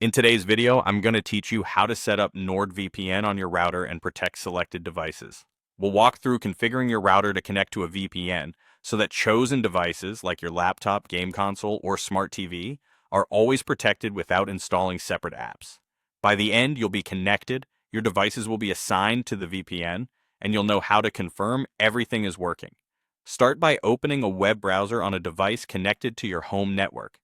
In today's video, I'm going to teach you how to set up NordVPN on your router and protect selected devices. We'll walk through configuring your router to connect to a VPN so that chosen devices like your laptop, game console, or smart TV are always protected without installing separate apps. By the end, you'll be connected, your devices will be assigned to the VPN, and you'll know how to confirm everything is working. Start by opening a web browser on a device connected to your home network.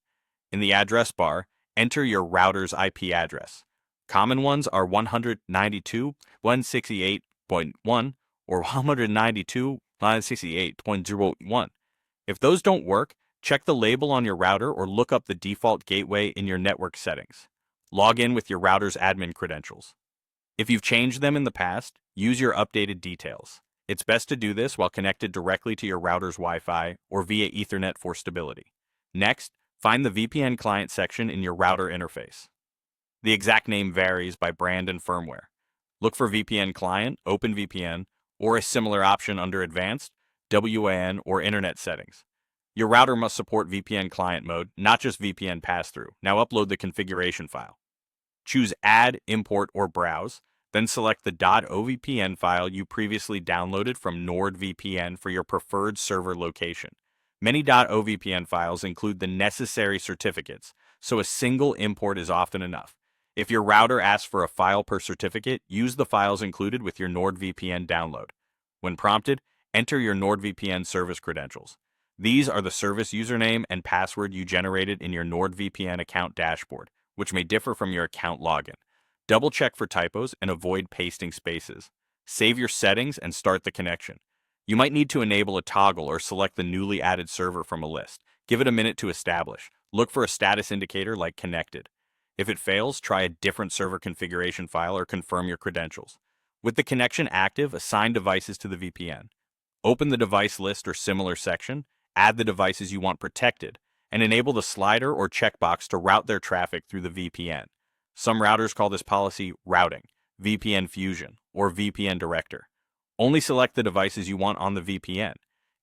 In the address bar, enter your router's IP address. Common ones are 192.168.1 or 192.168.0.1. If those don't work, check the label on your router or look up the default gateway in your network settings. Log in with your router's admin credentials. If you've changed them in the past, use your updated details. It's best to do this while connected directly to your router's Wi-Fi or via Ethernet for stability. Next, find the VPN client section in your router interface. The exact name varies by brand and firmware. Look for VPN Client, OpenVPN, or a similar option under Advanced, WAN, or Internet settings. Your router must support VPN client mode, not just VPN pass-through. Now upload the configuration file. Choose Add, Import, or Browse, then select the .ovpn file you previously downloaded from NordVPN for your preferred server location. Many .ovpn files include the necessary certificates, so a single import is often enough. If your router asks for a file per certificate, use the files included with your NordVPN download. When prompted, enter your NordVPN service credentials. These are the service username and password you generated in your NordVPN account dashboard, which may differ from your account login. Double-check for typos and avoid pasting spaces. Save your settings and start the connection. You might need to enable a toggle or select the newly added server from a list. Give it a minute to establish. Look for a status indicator like connected. If it fails, try a different server configuration file or confirm your credentials. With the connection active, assign devices to the VPN. Open the device list or similar section, add the devices you want protected, and enable the slider or checkbox to route their traffic through the VPN. Some routers call this policy routing, VPN fusion, or VPN director. Only select the devices you want on the VPN.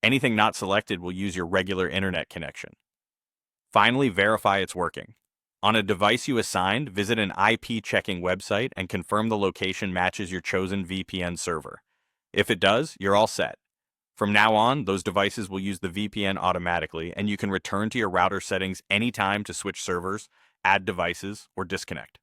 Anything not selected will use your regular internet connection. Finally, verify it's working. On a device you assigned, visit an IP checking website and confirm the location matches your chosen VPN server. If it does, you're all set. From now on, those devices will use the VPN automatically, and you can return to your router settings anytime to switch servers, add devices, or disconnect.